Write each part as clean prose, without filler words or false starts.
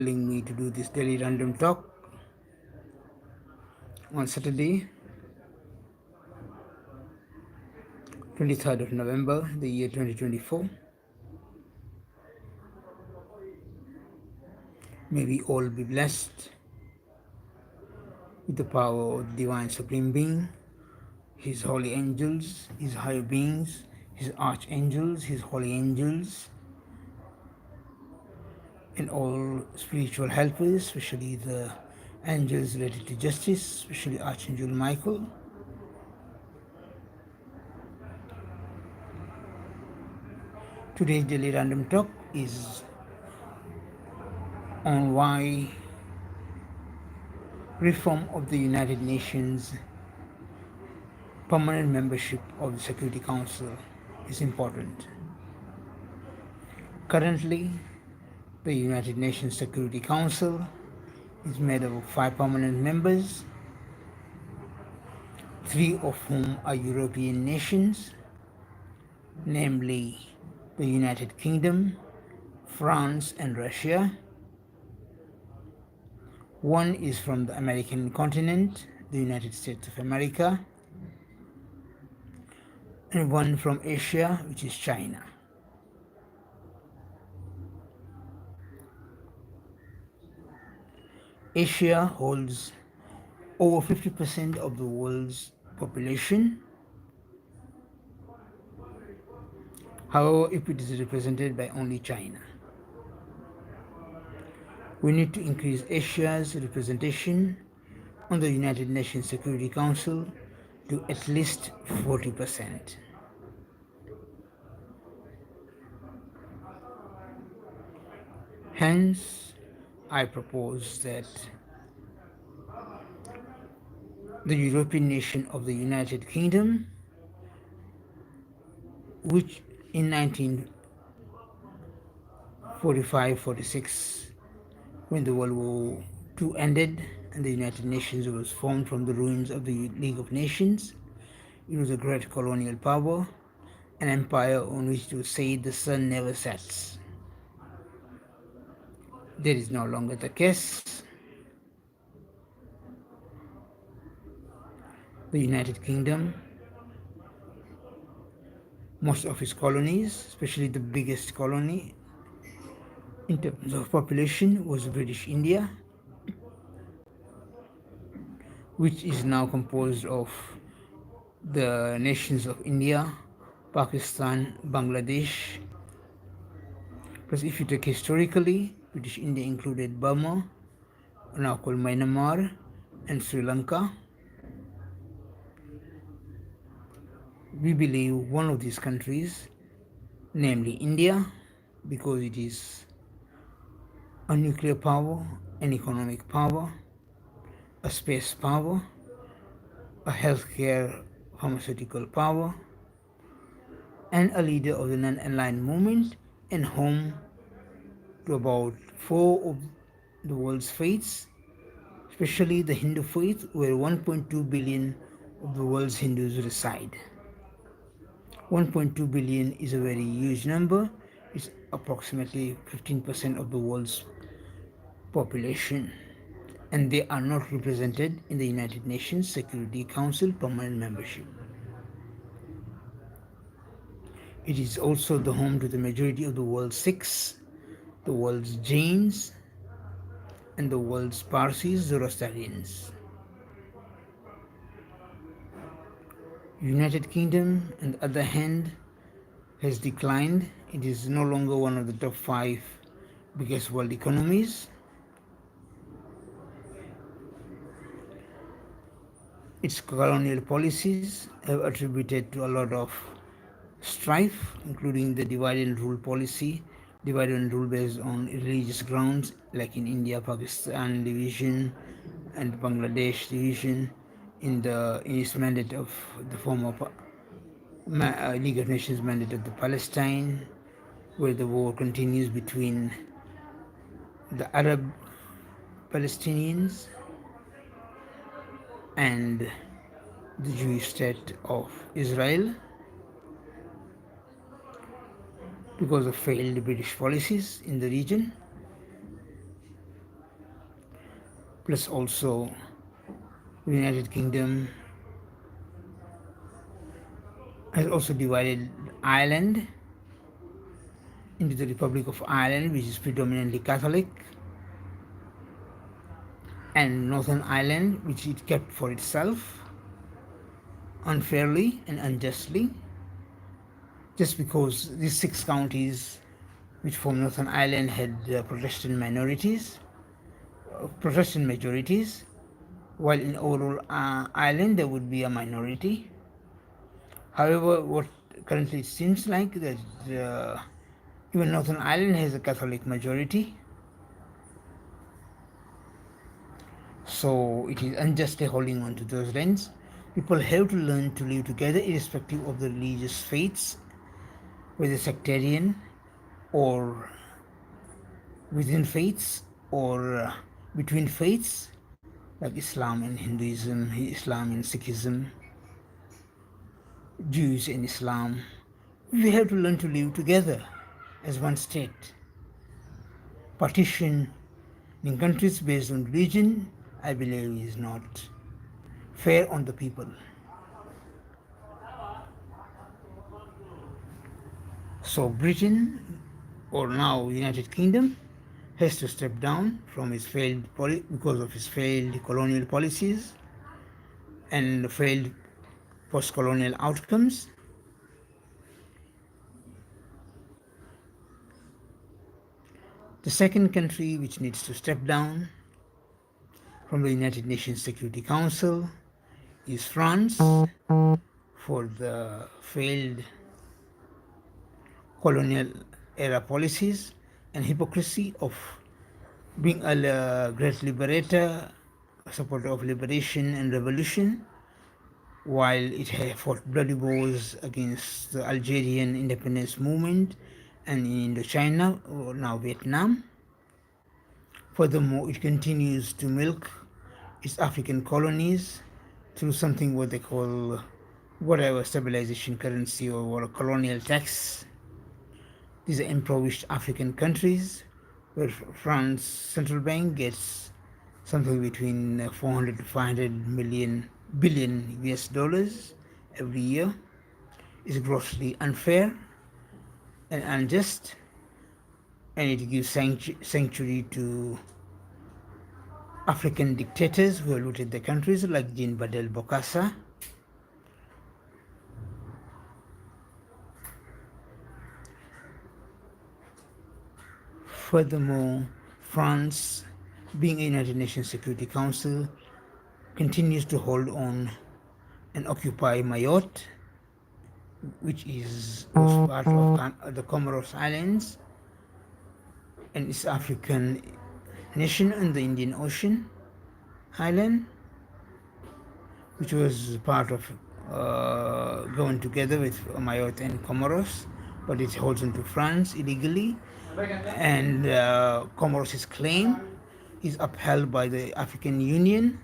telling me to do this daily random talk on Saturday, 23rd of November, the year 2024. May we all be blessed with the power of the Divine Supreme Being, His holy angels, His higher beings, His archangels, His holy angels, and all spiritual helpers, especially the angels related to justice, especially Archangel Michael. Today's daily random talk is on why reform of the United Nations permanent membership of the Security Council is important. Currently, the United Nations Security Council is made up of 5 permanent members, 3 of whom are European nations, namely the United Kingdom, France, and Russia. 1 is from the American continent, the United States of America, and 1 from Asia, which is China. Asia holds over 50% of the world's population. However, if it is represented by only China, we need to increase Asia's representation on the United Nations Security Council to at least 40%. Hence, I propose that the European nation of the United Kingdom, which in 1945-46, when the World War II ended and the United Nations was formed from the ruins of the League of Nations, it was a great colonial power, an empire on which it was said the sun never sets. That is no longer the case. The United Kingdom, most of its colonies, especially the biggest colony in terms of population, was British India, which is now composed of the nations of India, Pakistan, Bangladesh. Plus, if you take historically, British India included Burma, now called Myanmar, and Sri Lanka. We believe one of these countries, namely India, because it is a nuclear power, an economic power, a space power, a healthcare pharmaceutical power, and a leader of the non-aligned movement, and home to about 4 of the world's faiths, especially the Hindu faith, where 1.2 billion of the world's Hindus reside. 1.2 billion is a very huge number. It's approximately 15% of the world's population, and they are not represented in the United Nations Security Council permanent membership. It is also the home to the majority of the world's Sikhs, the world's Jains, and the world's Parsis, Zoroastrians. United Kingdom, on the other hand, has declined. It is no longer one of the top 5 biggest world economies. Its colonial policies have attributed to a lot of strife, including the divide and rule policy, divide and rule based on religious grounds, like in India, Pakistan division, and Bangladesh division, in its mandate of the former League of Nations mandate of the Palestine, where the war continues between the Arab Palestinians and the Jewish state of Israel because of failed British policies in the region. plus also the United Kingdom has also divided Ireland into the Republic of Ireland, which is predominantly Catholic, and Northern Ireland, which it kept for itself unfairly and unjustly, just because these six counties which form Northern Ireland had Protestant majorities, while in overall Ireland there would be a minority. However, what currently it seems like that even Northern Ireland has a Catholic majority, so it is unjustly holding on to those lands. People have to learn to live together irrespective of the religious faiths, whether sectarian or within faiths or between faiths like Islam and Hinduism, Islam and Sikhism, Jews and Islam. We have to learn to live together as one state. Partition in countries based on religion, I believe, is not fair on the people. So Britain, or now United Kingdom, has to step down from its because of its failed colonial policies and failed post-colonial outcomes. The second country which needs to step down from the United Nations Security Council is France for the failed colonial era policies and hypocrisy of being a great liberator, a supporter of liberation and revolution, while it had fought bloody wars against the Algerian independence movement and in Indochina, or now Vietnam. Furthermore, it continues to milk its African colonies through something what they call whatever stabilization currency or a colonial tax. These are impoverished African countries where France central bank gets something between 400 to 500 billion US dollars every year. Is grossly unfair and unjust, and it gives sanctuary to African dictators who have looted the countries like Jean Badel Bokassa. Furthermore, France, being a United Nations Security Council, continues to hold on and occupy Mayotte, which was part of the Comoros Islands, and East African nation in the Indian Ocean island, which was part of going together with Mayotte and Comoros, but it holds into France illegally, and Comoros' claim is upheld by the African Union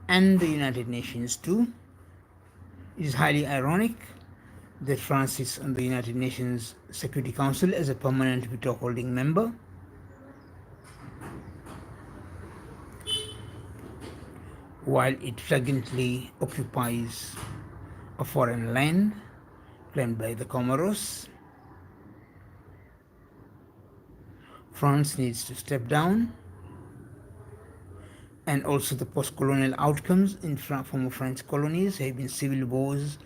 and the United Nations too. It is highly ironic that France is on the United Nations Security Council as a permanent veto holding member, while it flagrantly occupies a foreign land claimed by the Comoros. France needs to step down, and also the post-colonial outcomes in former French colonies have been civil wars,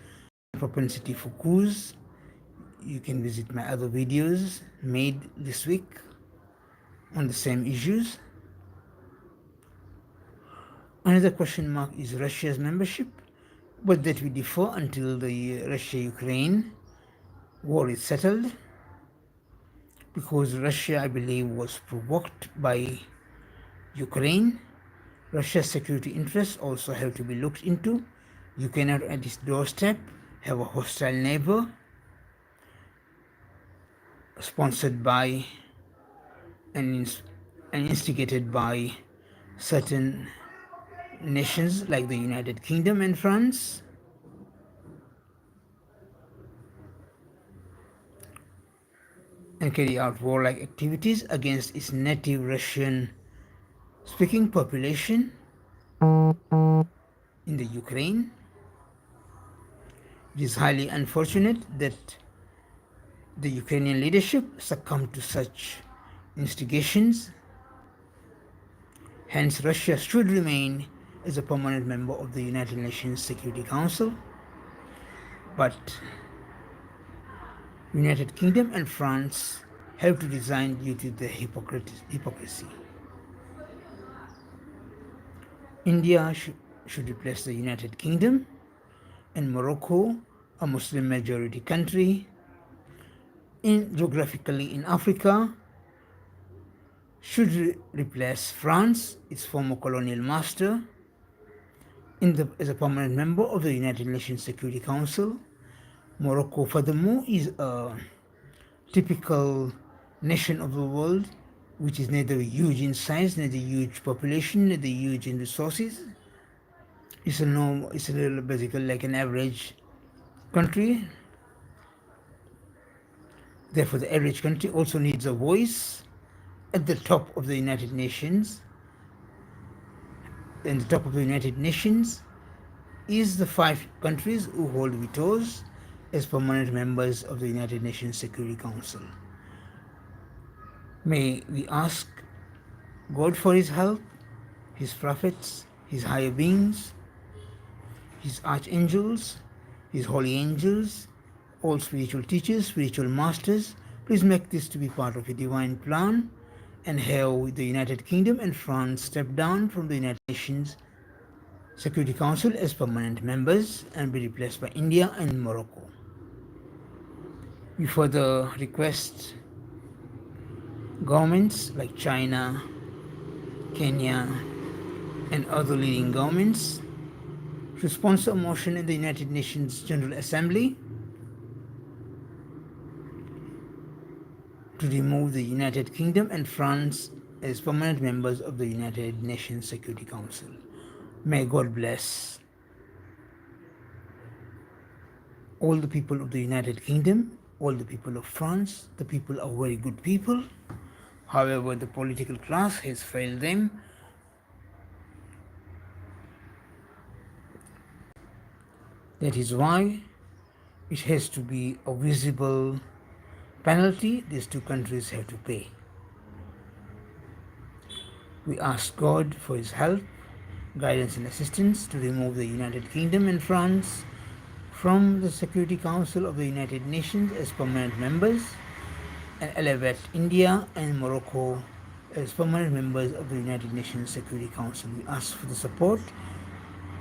propensity for coups. You can visit my other videos made this week on the same issues. Another question mark is Russia's membership, but that will differ until the Russia-Ukraine war is settled, because Russia, I believe, was provoked by Ukraine. Russia's security interests also have to be looked into. You cannot at its doorstep have a hostile neighbor sponsored by and instigated by certain nations like the United Kingdom and France. And carry out warlike activities against its native Russian Speaking population in the Ukraine, it is highly unfortunate that the Ukrainian leadership succumbed to such instigations. Hence, Russia should remain as a permanent member of the United Nations Security Council, but United Kingdom and France have to resign due to the hypocrisy. India should replace the United Kingdom, and Morocco, a Muslim majority country, geographically in Africa, should replace France, its former colonial master, as a permanent member of the United Nations Security Council. Morocco, furthermore, is a typical nation of the world which is neither huge in size, neither huge population, neither huge in resources. It's basically like an average country. Therefore, the average country also needs a voice at the top of the United Nations. And the top of the United Nations is the 5 countries who hold vetoes as permanent members of the United Nations Security Council. May we ask God for His help, His prophets, His higher beings, His archangels, His holy angels, all spiritual teachers, spiritual masters. Please make this to be part of a divine plan and have the United Kingdom and France step down from the United Nations Security Council as permanent members and be replaced by India and Morocco. We further request governments like China, Kenya, and other leading governments to sponsor a motion in the United Nations General Assembly to remove the United Kingdom and France as permanent members of the United Nations Security Council. May God bless all the people of the United Kingdom, all the people of France. The people are very good people. However, the political class has failed them. That is why it has to be a visible penalty these 2 countries have to pay. We ask God for His help, guidance and assistance to remove the United Kingdom and France from the Security Council of the United Nations as permanent members and elevate India and Morocco as permanent members of the United Nations Security Council. We ask for the support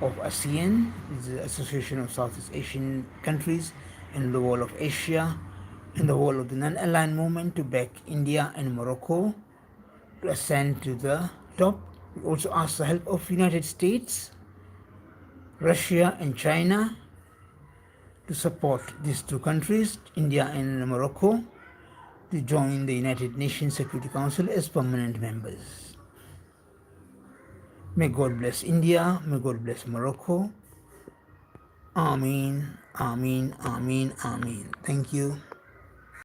of ASEAN, the Association of Southeast Asian Countries, and the whole of Asia, and the whole of the non-aligned movement to back India and Morocco to ascend to the top. We also ask the help of United States, Russia, and China to support these 2 countries, India and Morocco, to join the United Nations Security Council as permanent members. May God bless India, may God bless Morocco. Ameen, Ameen, Ameen, Ameen. Thank you.